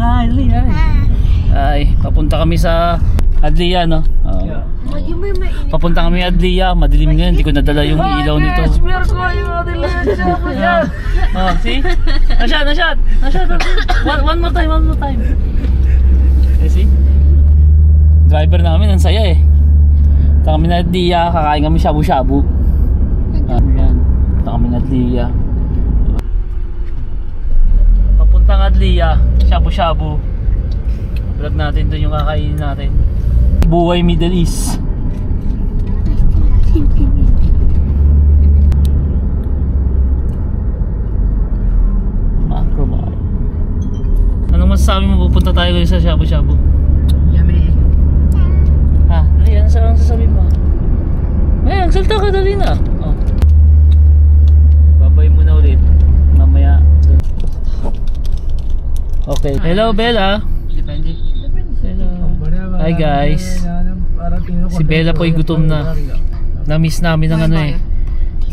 Hi, Adli, hi. Ay, papunta kami sa Adlia, no? Papunta kami Adlia, madilim ngayon, hindi ko nadala yung ilaw nito. Oh, see? Nashot. One more time. See? Driver namin, ang saya eh. Punta kami na Adlia, kakain kami shabu-shabu. Ayan, punta kami na Adlia. Papuntang Adlia, shabu-shabu. Vlog natin doon yung kakainin natin. Buhay Middle East. Macro ba? Anong masasabi mo pupunta tayo ngayon sa shabu-shabu? Yummy. Ha? Dali, ano sa sasabihin mo? Ay, nagsalta ka, dali na. Oh. Babay mo na ulit. Mamaya. Okay. Hello, Bella. Depende. Hello. Hi guys. Si Bella po ay gutom na. Na-miss namin ng ano eh.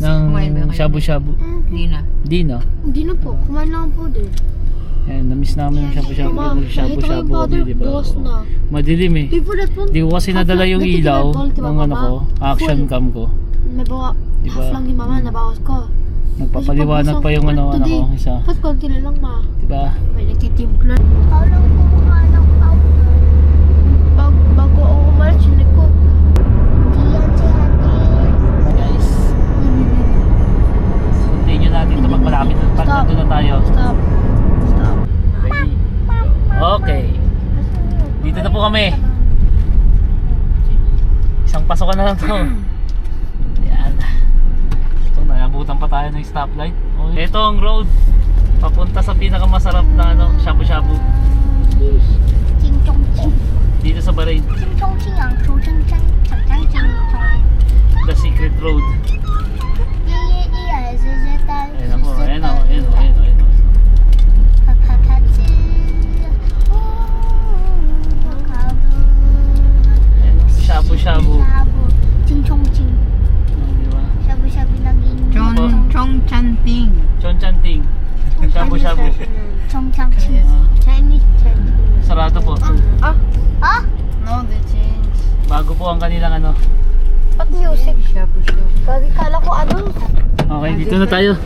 Ng shabu-shabu. Hindi na. Di na po, kumain lang po din. Ayan, na-miss namin ng shabu-shabu. Shabu-shabu kami, di ba? Madilim eh. Di ko kasi nadala yung ilaw ng ano ko, action cam ko. May bawa, Diba? half lang yung mama, nabawas ko. Nagpapaliwanag pa yung ano ko, isa. Ba't konti na lang ma? Diba? May nagtitimpla. Ikaw lang kumuha ng powder. Bago ako umalis, sinig ko. Guys, continue natin ito pag malapit at pag nandun na tayo. Stop. Ready? Okay. Dito na po kami. Isang pasokan na lang to. Ayan. Ito, nayabutan pa tayo ng stoplight. Okay. Ito ang road papunta sa pinakamasarap na ano, shabu-shabu dito sa Bahrain. The Secret Road. Ayan ako, ayan o. Shabu-shabu. Diba? Chongchanting. Chongchanting. Shabu-shabu. Chinese. Sarado po. No, they change. Bago po ang kanilang ano. Pag music. Shabu. Kasi kala ko ano. Okay, dito na tayo.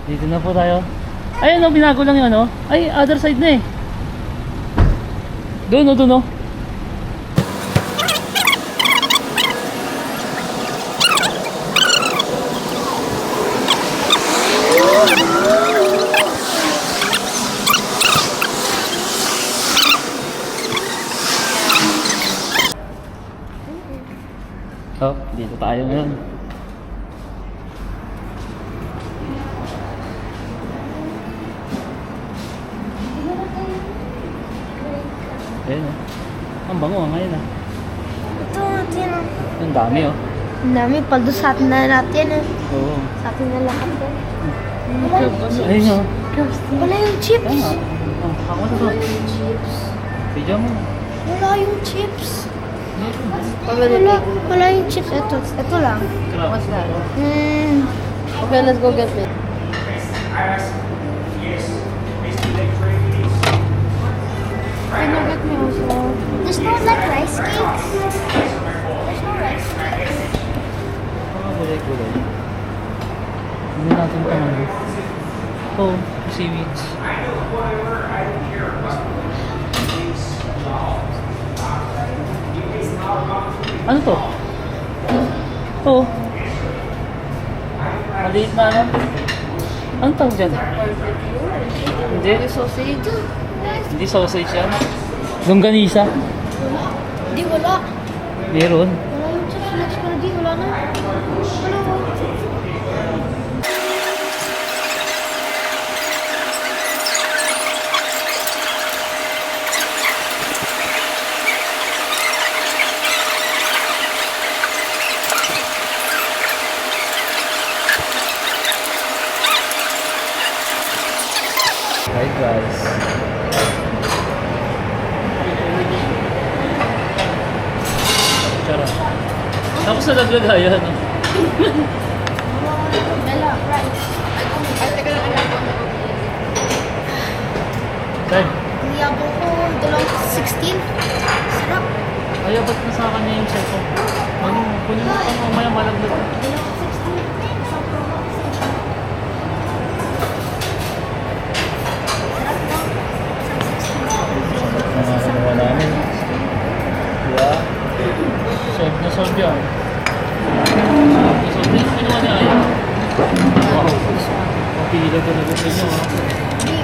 Dito na po tayo. Ayun o, binago lang yun o. Ay, other side na eh. Doon o. Oh, dito tayo ngayon. Ayan o. Ang bango ngayon ah. Ito natin. Ang dami oh. Ang dami, paldo sa atin na natin. Oo. Sa atin na lahat. Ayun o. Wala yung chips. Tama. Oh, ako na to. Wala yung chips. Video mo. Wala yung chips. Wala yung chips. Ito lang. What's that? Okay, let's go get it. Can you get me also? There's no like rice cakes. There's no rice cakes. Mga gulay-gulay. Hindi natin ito ano. Oh, seaweeds. Ano to? Oh. Maliit na ano? Anong tawag dyan? Hindi. Sausage? Hindi sausage yan. Longganisa. Di, wala. Meron. Wala yung chips. Next ko na di, wala na. Wala. Hi guys. Charot. Tapos na naglagayan. No? Bella, rice. Dahil, Niyabong ko, dalawang 16. Sarap. ayaw ba't na sa kanya yung cellphone? Ano, kunin mo pa mamaya malaglag. Dalawang 16. Sa promo. Sarap no? Isang 16. Mga kinuha namin. Diba? Solve na solve yan. Solve na yung kinuha niya. Wow. Mapila ko na gusto nyo ha. Hindi.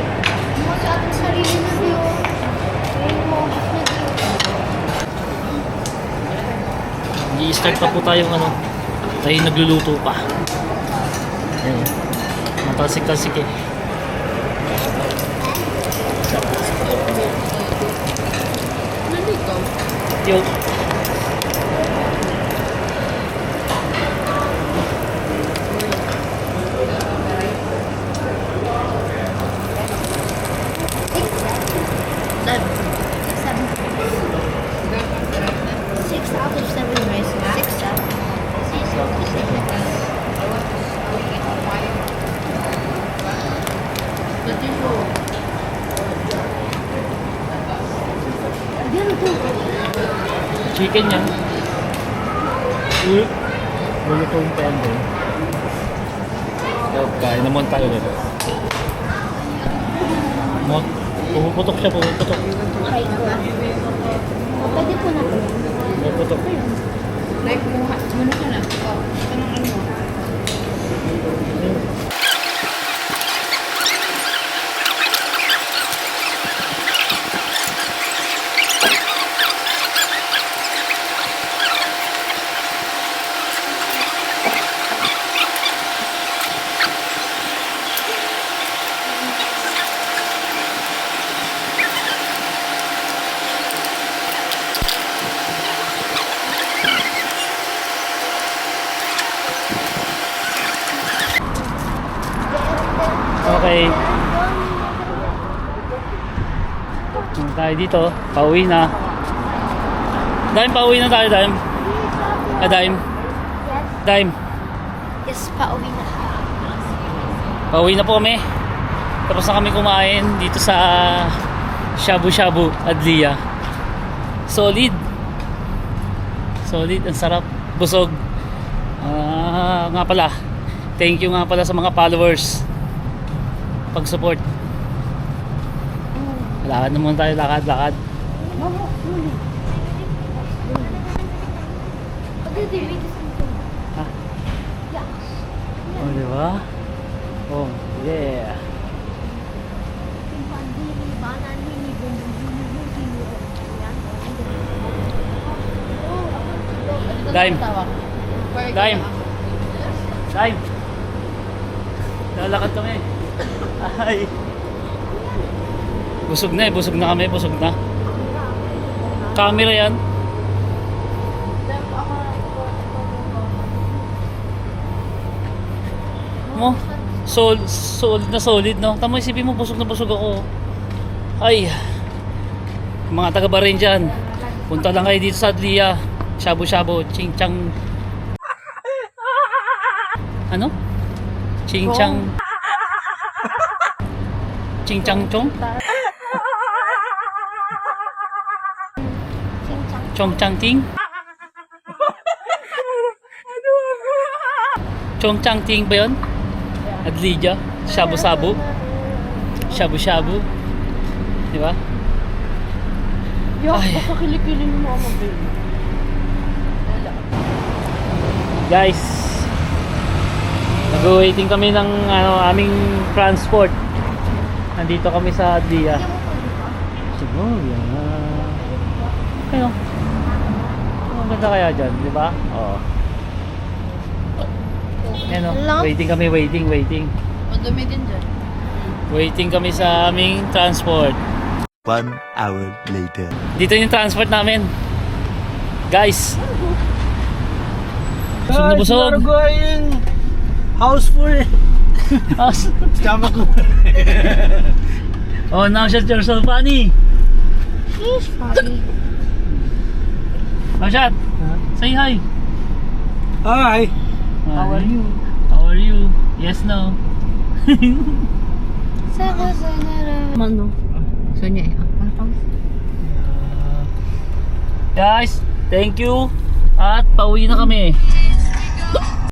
Mo sa ating sarili na diyo. Ngayon mo, half na diyo. I-start pa po tayong ano. Tayo nagluluto pa. Ayan. Matalsik-talsik eh. Nandito. Yo. Dad. 6 out of 7. 6 out. Dati po. Diyan ito. Chicken yan. Luluto yung pendo. Kain naman tayo dito. Pumuputok siya, pumuputok. Try ko. Pwede po na. Pumuputok. Like, ano ka na? Oh, ito ng ano. Okay. Punta tayo dito. Pauwi na. Dime, pauwi na tayo, Dime. Dime. Yes. Dime. Yes, pauwi na. Pauwi na po kami. Tapos na kami kumain dito sa Shabu Shabu Adlia. Solid. Solid, ang sarap. Busog. Nga pala. Thank you nga pala sa mga followers. Pag-support. Lakad na muna tayo, lakad. Mama, huli. Pwede, wait something. Ha? Yes. Oh, diba? Oh, yeah. Dime. Dime. Dime. Lalakad kami. Ay. Busog na eh, busog na kami, busog na. Camera yan. Mo, solid na solid, no? Tama, isipin mo, busog na busog ako. Ay. Mga taga-Bahrain dyan, punta lang kayo dito sa Adlia. Shabu Shabu, Ching Chang. Ano? Ching Chang. Ching Chang Chong? Chong Chang Ting? Chong Chang Ting ba yun? Adlia, Shabu Shabu. Shabu Shabu. Di ba? Ay. Baka kilikilin mo ako, baby. Guys, nag-waiting kami ng aming transport. Nandito kami sa Adlia. Siguro yan. Ayun. Ang ganda kaya dyan, di ba? Oo. Ayan o, waiting kami, waiting. Madumi din dyan. Waiting kami sa aming transport. 1 hour later. Dito yung transport namin. Guys. Busog na busog. We're going houseful. Stomach ko. Oh, now shut yourself funny. He's funny. Oh, shut. Say hi. Hi. How are you? How are you? Yes, no. Saka sa nara. Mano. Gusto niya eh. Ano ka? Guys, thank you. At pauwi na kami.